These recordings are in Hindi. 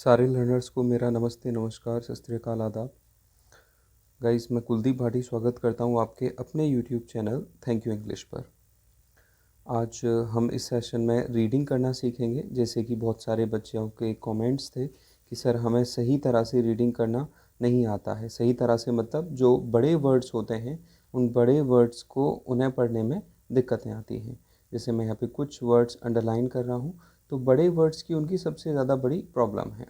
सारे लर्नर्स को मेरा नमस्ते, नमस्कार, सत श्री अकाल, आदाब। गाइस, मैं कुलदीप भाटी स्वागत करता हूं आपके अपने YouTube channel thank you English पर। आज हम इस सेशन में रीडिंग करना सीखेंगे। जैसे कि बहुत सारे बच्चों के कमेंट्स थे कि सर हमें सही तरह से रीडिंग करना नहीं आता है। सही तरह से मतलब जो बड़े वर्ड्स होते हैं उन बड़े वर्ड्स को उन्हें पढ़ने में दिक्कतें आती हैं। जैसे मैं यहाँ पे कुछ वर्ड्स अंडरलाइन कर रहा हूँ, तो बड़े वर्ड्स की उनकी सबसे ज़्यादा बड़ी प्रॉब्लम है।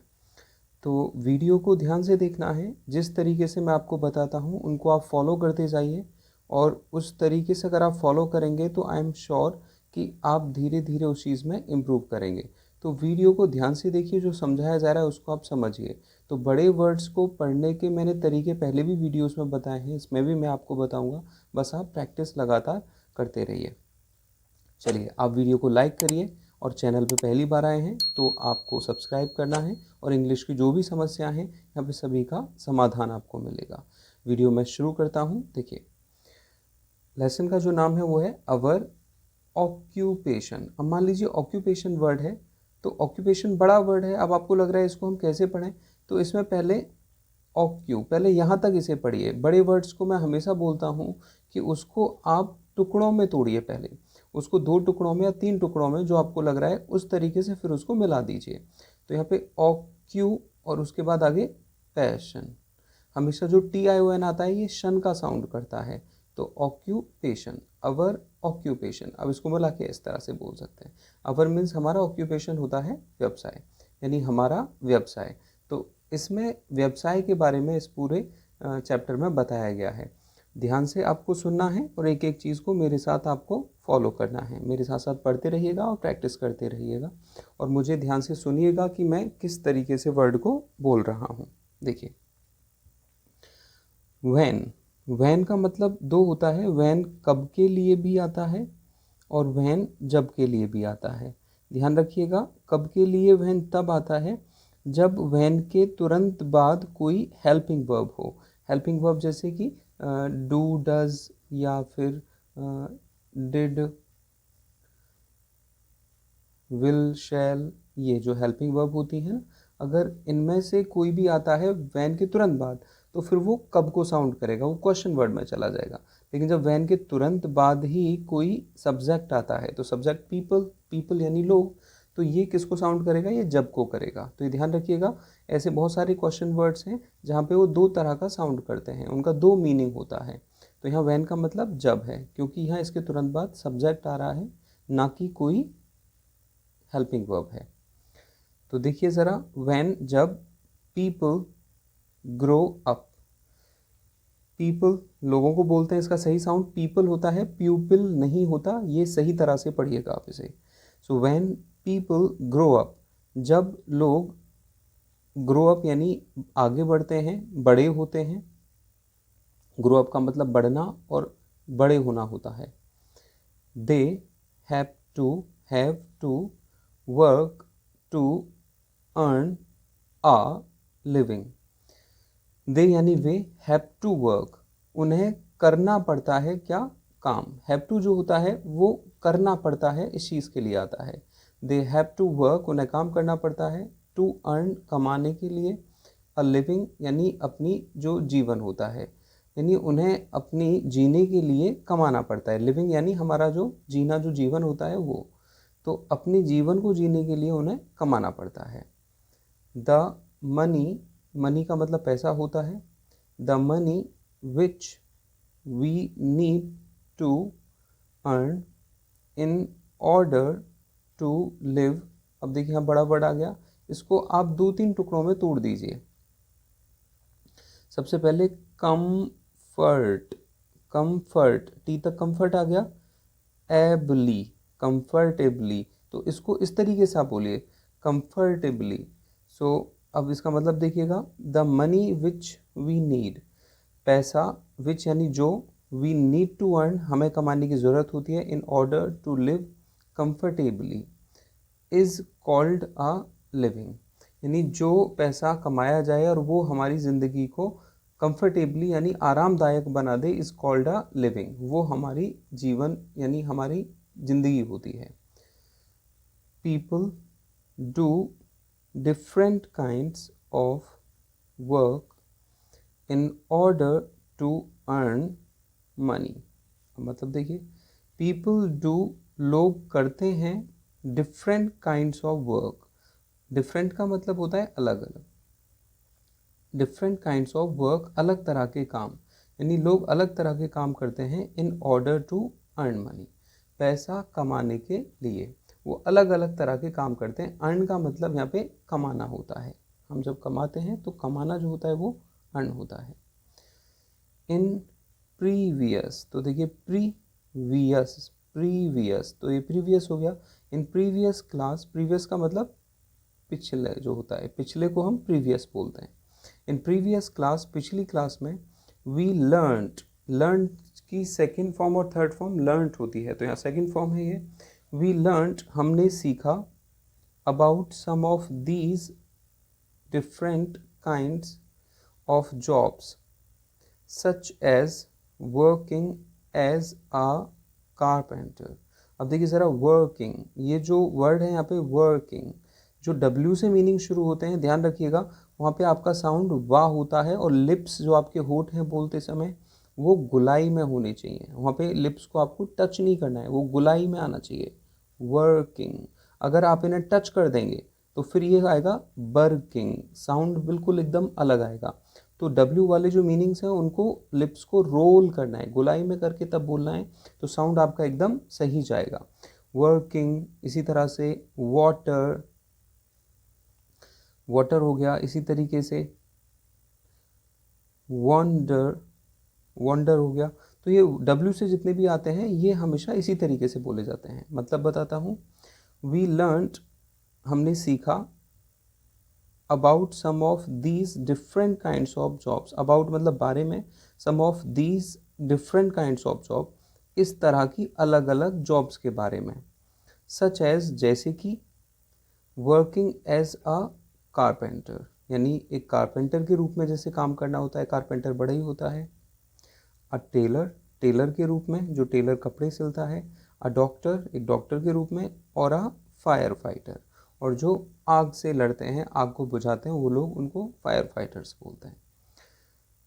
तो वीडियो को ध्यान से देखना है। जिस तरीके से मैं आपको बताता हूँ उनको आप फॉलो करते जाइए, और उस तरीके से अगर आप फॉलो करेंगे तो आई एम श्योर कि आप धीरे धीरे उस चीज़ में इम्प्रूव करेंगे। तो वीडियो को ध्यान से देखिए, जो समझाया जा रहा है उसको आप समझिए। तो बड़े वर्ड्स को पढ़ने के मैंने तरीके पहले भी वीडियोस में बताए हैं, इसमें भी मैं आपको बताऊंगा। बस आप प्रैक्टिस लगातार करते रहिए। चलिए, आप वीडियो को लाइक करिए, और चैनल पे पहली बार आए हैं तो आपको सब्सक्राइब करना है, और इंग्लिश की जो भी समस्या हैं यहाँ पे सभी का समाधान आपको मिलेगा। वीडियो मैं शुरू करता हूँ। देखिए, लेसन का जो नाम है वो है अवर ऑक्यूपेशन। अब मान लीजिए ऑक्यूपेशन वर्ड है, तो ऑक्यूपेशन बड़ा वर्ड है। अब आपको लग रहा है इसको हम कैसे पढ़ें, तो इसमें पहले पहले यहाँ तक इसे पढ़िए। बड़े वर्ड्स को मैं हमेशा बोलता हूँ कि उसको आप टुकड़ों में तोड़िए। पहले उसको 2 टुकड़ों में या 3 टुकड़ों में, जो आपको लग रहा है उस तरीके से फिर उसको मिला दीजिए। तो यहाँ पे ऑक्यू और उसके बाद आगे पैशन। हमेशा जो TION आता है ये शन का साउंड करता है। तो ऑक्यूपेशन, अवर ऑक्यूपेशन। अब इसको मिला के इस तरह से बोल सकते हैं। अवर मीन्स हमारा, ऑक्यूपेशन होता है व्यवसाय, यानी हमारा व्यवसाय। तो इसमें व्यवसाय के बारे में इस पूरे चैप्टर में बताया गया है। ध्यान से आपको सुनना है और एक एक चीज़ को मेरे साथ आपको फॉलो करना है। मेरे साथ साथ पढ़ते रहिएगा और प्रैक्टिस करते रहिएगा, और मुझे ध्यान से सुनिएगा कि मैं किस तरीके से वर्ड को बोल रहा हूँ। देखिए, वैन का मतलब 2 होता है। वैन कब के लिए भी आता है और वैन जब के लिए भी आता है। ध्यान रखिएगा, कब के लिए वैन तब आता है जब वैन के तुरंत बाद कोई हेल्पिंग वर्ब हो। हेल्पिंग वर्ब जैसे कि डू, डज, या फिर डिड, विल, शैल, ये जो हेल्पिंग वर्ब होती है ना, अगर इनमें से कोई भी आता है वैन के तुरंत बाद, तो फिर वो कब को साउंड करेगा, वो क्वेश्चन वर्ड में चला जाएगा। लेकिन जब वैन के तुरंत बाद ही कोई सब्जेक्ट आता है, तो सब्जेक्ट पीपल, पीपल यानी लोग, तो ये किसको साउंड करेगा, ये जब को करेगा। तो ये ध्यान रखिएगा। ऐसे बहुत सारे क्वेश्चन वर्ड्स हैं जहाँ पे वो 2 तरह का साउंड करते हैं, उनका 2 मीनिंग होता है। तो यहाँ वैन का मतलब जब है, क्योंकि यहाँ इसके तुरंत बाद सब्जेक्ट आ रहा है, ना कि कोई हेल्पिंग वर्ब है। तो देखिए ज़रा, व्हेन, जब, पीपल ग्रो अप। पीपल लोगों को बोलते हैं, इसका सही साउंड पीपल होता है, प्यूपिल नहीं होता। ये सही तरह से पढ़िएगा आप इसे। So when people grow up, जब लोग, ग्रो अप यानी आगे बढ़ते हैं, बड़े होते हैं। ग्रो अप का मतलब बढ़ना और बड़े होना होता है। They have to work to earn a living. They यानी वे, हैव टू वर्क, उन्हें करना पड़ता है क्या, काम। हैव टू जो होता है वो करना पड़ता है, इस चीज़ के लिए आता है। दे हैव टू वर्क, उन्हें काम करना पड़ता है, टू अर्न, कमाने के लिए, अ लिविंग यानी अपनी जो जीवन होता है, यानी उन्हें अपनी जीने के लिए कमाना पड़ता है। लिविंग यानी हमारा जो जीना, जो जीवन होता है वो, तो अपने जीवन को जीने के लिए उन्हें कमाना पड़ता है। द मनी, मनी का मतलब पैसा होता है। The money which we need to earn in order to live. अब देखिए यहाँ बड़ा वर्ड आ गया, इसको आप 2-3 टुकड़ों में तोड़ दीजिए। सबसे पहले कम्फर्ट, कम्फर्ट, टी तक कम्फर्ट आ गया। एबली, कंफर्टेबली, तो इसको इस तरीके से आप बोलिए, कंफर्टेबली। सो अब इसका मतलब देखिएगा, the money which we need, पैसा, विच यानी जो, वी नीड टू अर्न, हमें कमाने की ज़रूरत होती है, in order to live comfortably, is called a living, यानी जो पैसा कमाया जाए और वो हमारी ज़िंदगी को कंफर्टेबली यानी आरामदायक बना दे, इज़ कॉल्ड अ लिविंग, वो हमारी जीवन यानी हमारी ज़िंदगी होती है। People do different kinds of work in order to earn money। मतलब देखिए, people do, लोग करते हैं, different kinds of work, different का मतलब होता है अलग अलग, different kinds of work अलग तरह के काम, यानी लोग अलग तरह के काम करते हैं in order to earn money, पैसा कमाने के लिए वो अलग अलग तरह के काम करते हैं। अर्न का मतलब यहाँ पे कमाना होता है, हम जब कमाते हैं तो कमाना जो होता है वो अर्न होता है। इन प्रीवियस, तो देखिए प्रीवियस तो ये प्रीवियस हो गया। इन प्रीवियस क्लास, प्रीवियस का मतलब पिछले जो होता है, पिछले को हम प्रीवियस बोलते हैं। इन प्रीवियस क्लास, पिछली क्लास में, वी लर्न की सेकेंड फॉर्म और थर्ड फॉर्म लर्नड होती है, तो यहाँ सेकेंड फॉर्म है ये। वी लर्नड, हमने सीखा, about some of these different kinds of jobs such as working as a carpenter. अब देखिए ज़रा, वर्किंग, ये जो वर्ड है यहाँ पे वर्किंग, जो W से मीनिंग शुरू होते हैं, ध्यान रखिएगा वहाँ पे आपका साउंड वाह होता है, और लिप्स जो आपके होठ हैं बोलते समय वो गुलाई में होने चाहिए, वहाँ पे लिप्स को आपको टच नहीं करना है, वो गुलाई में आना चाहिए। वर्किंग, अगर आप इन्हें टच कर देंगे तो फिर ये आएगा बर्किंग, साउंड बिल्कुल एकदम अलग आएगा। तो W वाले जो मीनिंग्स हैं उनको लिप्स को रोल करना है, गुलाई में करके तब बोलना है, तो साउंड आपका एकदम सही जाएगा। वर्किंग, इसी तरह से वाटर, वाटर हो गया, इसी तरीके से वंडर, वंडर हो गया। तो ये W से जितने भी आते हैं ये हमेशा इसी तरीके से बोले जाते हैं। मतलब बताता हूँ, वी लर्नड, हमने सीखा, about some of these different kinds of jobs, about मतलब बारे में, some of these different kinds of job, इस तरह की अलग अलग जॉब्स के बारे में। सच एज, जैसे कि, वर्किंग एज अ कारपेंटर, यानी एक कारपेंटर के रूप में जैसे काम करना होता है, कारपेंटर बड़ा ही होता है। अ टेलर, टेलर के रूप में, जो टेलर कपड़े सिलता है। अ डॉक्टर, एक डॉक्टर के रूप में। और अ फायर फाइटर, और जो आग से लड़ते हैं, आग को बुझाते हैं, वो लोग उनको फायर फाइटर्स बोलते हैं।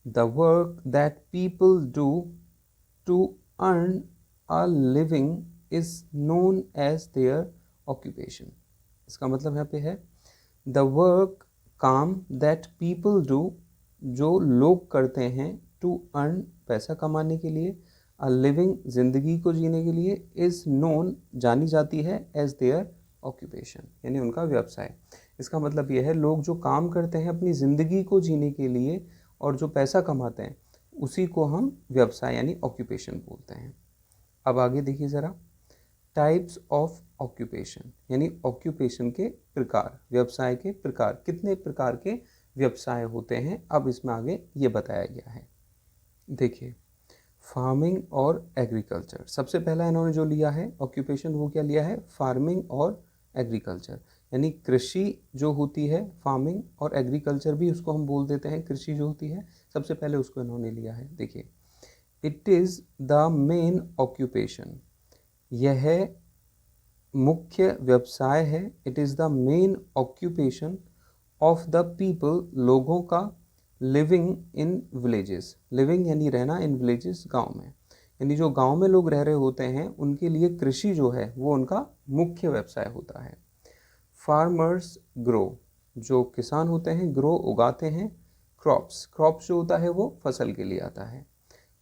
The work that people do to earn a living is known as their occupation. इसका मतलब यहाँ पे है, द वर्क, काम, दैट पीपल डू, जो लोग करते हैं, टू अर्न, पैसा कमाने के लिए, अ लिविंग, जिंदगी को जीने के लिए, इज नोन, जानी जाती है, एज देयर ऑक्यूपेशन, यानी उनका व्यवसाय। इसका मतलब यह है, लोग जो काम करते हैं अपनी ज़िंदगी को जीने के लिए और जो पैसा कमाते हैं उसी को हम व्यवसाय यानी ऑक्यूपेशन बोलते हैं। अब आगे देखिए ज़रा, टाइप्स ऑफ ऑक्यूपेशन, यानी ऑक्यूपेशन के प्रकार, व्यवसाय के प्रकार, कितने प्रकार के व्यवसाय होते हैं, अब इसमें आगे ये बताया गया है। देखिए, फार्मिंग और एग्रीकल्चर, सबसे पहला इन्होंने जो लिया है ऑक्यूपेशन, वो क्या लिया है, फार्मिंग और एग्रीकल्चर, यानी कृषि जो होती है, फार्मिंग, और एग्रीकल्चर भी उसको हम बोल देते हैं, कृषि जो होती है, सबसे पहले उसको इन्होंने लिया है। देखिए, it is the main occupation, यह मुख्य व्यवसाय है। It is the main occupation of the people, लोगों का, लिविंग इन विलेजेस, लिविंग यानी रहना, इन विलेजेस, गांव में, यानी जो गांव में लोग रह रहे होते हैं उनके लिए कृषि जो है वो उनका मुख्य व्यवसाय होता है। फार्मर्स ग्रो, जो किसान होते हैं, ग्रो, उगाते हैं, क्रॉप्स, क्रॉप्स जो होता है वो फसल के लिए आता है।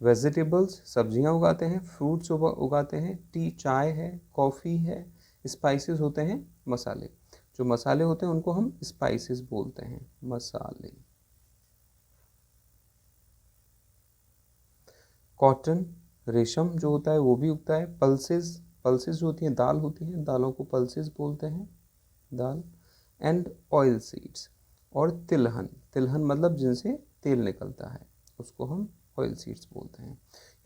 वेजिटेबल्स, सब्जियां उगाते हैं, फ्रूट्स उगाते हैं, टी, चाय है, कॉफ़ी है, स्पाइसेस होते हैं, मसाले, जो मसाले होते हैं उनको हम स्पाइसेस बोलते हैं, मसाले। कॉटन, रेशम जो होता है वो भी उगता है। पल्सेस, पल्सेस जो होती हैं दाल होती हैं, दालों को पल्सेस बोलते हैं, दाल। एंड ऑयल सीड्स, और तिलहन, तिलहन मतलब जिनसे तेल निकलता है उसको हम ऑयल सीड्स बोलते हैं।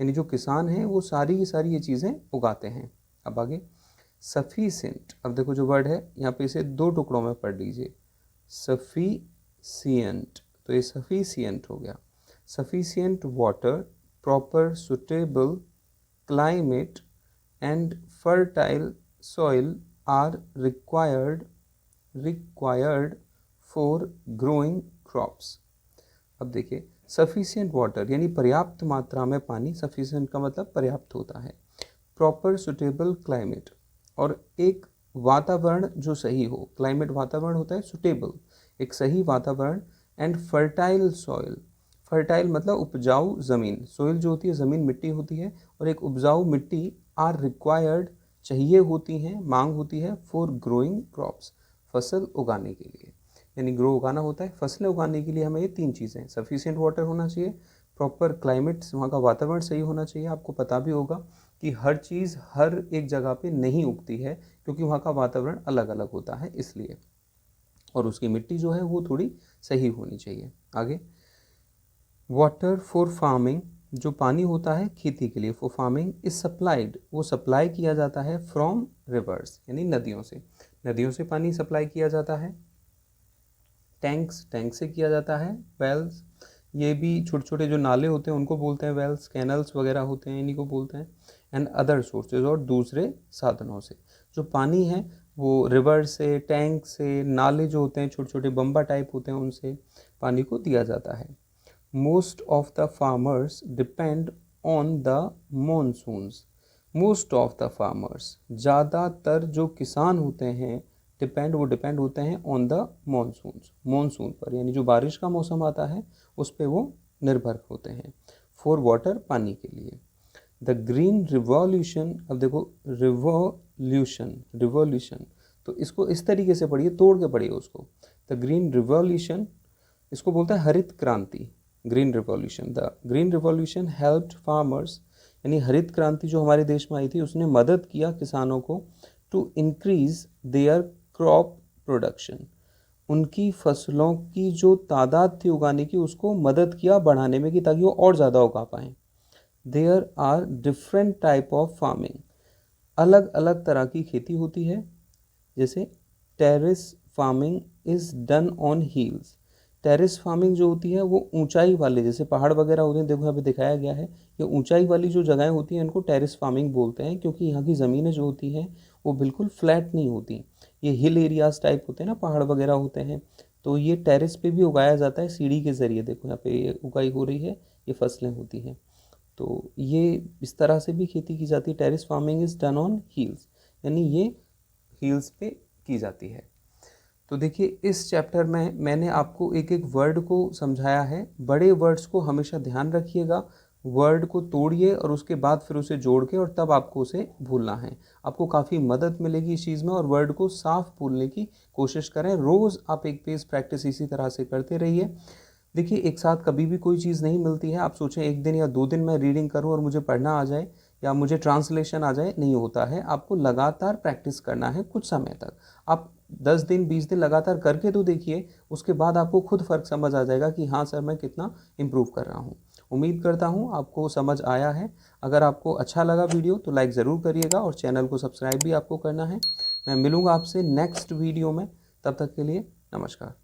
यानी जो किसान हैं वो सारी की सारी ये चीज़ें उगाते हैं। अब आगे, सफिशिएंट, अब देखो जो वर्ड है यहाँ पे इसे दो टुकड़ों में पढ़ लीजिए, सफिशिएंट, तो ये सफिशिएंट हो गया। Sufficient water, proper suitable climate and fertile soil are required for growing crops. अब देखिए सफिशिएंट वाटर यानी पर्याप्त मात्रा में पानी, सफिशिएंट का मतलब पर्याप्त होता है। प्रॉपर सुटेबल क्लाइमेट, और एक वातावरण जो सही हो, क्लाइमेट वातावरण होता है, सुटेबल एक सही वातावरण। एंड फर्टाइल सॉइल, फर्टाइल मतलब उपजाऊ ज़मीन, सोइल जो होती है ज़मीन मिट्टी होती है, और एक उपजाऊ मिट्टी आर रिक्वायर्ड चाहिए होती हैं, मांग होती है फॉर ग्रोइंग क्रॉप्स, फसल उगाने के लिए। यानी ग्रो उगाना होता है, फसलें उगाने के लिए हमें ये 3 चीज़ें, सफिशिएंट वाटर होना चाहिए, प्रॉपर क्लाइमेट, वहाँ का वातावरण सही होना चाहिए। आपको पता भी होगा कि हर चीज़ हर एक जगह पे नहीं उगती है, क्योंकि वहाँ का वातावरण अलग अलग होता है इसलिए, और उसकी मिट्टी जो है वो थोड़ी सही होनी चाहिए। आगे, वाटर फॉर फार्मिंग, जो पानी होता है खेती के लिए, फॉर फार्मिंग इज सप्लाइड, वो सप्लाई किया जाता है फ्रॉम रिवर्स यानी नदियों से, नदियों से पानी सप्लाई किया जाता है। टैंक्स, टैंक से किया जाता है। वेल्स, ये भी छोटे छोटे जो नाले होते हैं उनको बोलते हैं वेल्स, कैनल्स वगैरह होते हैं इन्हीं को बोलते हैं। एंड अदर सोर्सेज, और दूसरे साधनों से जो पानी है वो रिवर से, टैंक से, नाले जो होते हैं छोटे छोटे बम्बा टाइप होते हैं उनसे पानी को दिया जाता है। Most of the farmers depend on the monsoons, most of the farmers, ज़्यादातर जो किसान होते हैं, वो डिपेंड होते हैं ऑन द मॉनसून्स, मॉनसून पर, यानी जो बारिश का मौसम आता है उस पर वो निर्भर होते हैं फॉर वाटर, पानी के लिए। द ग्रीन रिवॉल्यूशन, अब देखो रिवॉल्यूशन, रिवॉल्यूशन तो इसको इस तरीके से पढ़िए, तोड़ के पढ़िए उसको। द ग्रीन रिवॉल्यूशन, इसको बोलते हैं हरित क्रांति, green revolution. The green revolution helped farmers, यानी हरित क्रांति जो हमारे देश में आई थी उसने मदद किया किसानों को to increase their crop production, उनकी फसलों की जो तादाद थी उगाने की उसको मदद किया बढ़ाने में कि ताकि वो और ज़्यादा उगा पाएँ। There are different type of farming, अलग अलग तरह की खेती होती है, जैसे terrace farming is done on hills, terrace farming जो होती है वो ऊंचाई वाले, जैसे पहाड़ वगैरह होते हैं, देखो यहाँ पे दिखाया गया है, ये ऊंचाई वाली जो जगहें होती हैं इनको टेरेस फार्मिंग बोलते हैं, क्योंकि यहाँ की ज़मीनें जो होती हैं वो बिल्कुल फ्लैट नहीं होती, ये हिल एरियाज टाइप होते हैं ना, पहाड़ वगैरह होते हैं, तो ये टेरेस पे भी उगाया जाता है सीढ़ी के ज़रिए। देखो यहाँ पे ये उगाई हो रही है, ये फसलें होती हैं, तो ये इस तरह से भी खेती की जाती है। Terrace farming is done on heels, यानी ये हील्स पे की जाती है। तो देखिए इस चैप्टर में मैंने आपको एक एक वर्ड को समझाया है, बड़े वर्ड्स को हमेशा ध्यान रखिएगा, वर्ड को तोड़िए और उसके बाद फिर उसे जोड़ के और तब आपको उसे भूलना है, आपको काफ़ी मदद मिलेगी इस चीज़ में। और वर्ड को साफ भूलने की कोशिश करें, रोज़ आप एक पेज प्रैक्टिस इसी तरह से करते रहिए। देखिए एक साथ कभी भी कोई चीज़ नहीं मिलती है, आप सोचें एक दिन या 2 दिन मैं रीडिंग करूं और मुझे पढ़ना आ जाए या मुझे ट्रांसलेशन आ जाए, नहीं होता है, आपको लगातार प्रैक्टिस करना है कुछ समय तक। आप 10 दिन 20 दिन लगातार करके तो देखिए, उसके बाद आपको खुद फ़र्क समझ आ जाएगा कि हाँ सर मैं कितना इम्प्रूव कर रहा हूँ। उम्मीद करता हूँ आपको समझ आया है। अगर आपको अच्छा लगा वीडियो तो लाइक ज़रूर करिएगा और चैनल को सब्सक्राइब भी आपको करना है। मैं मिलूँगा आपसे नेक्स्ट वीडियो में, तब तक के लिए नमस्कार।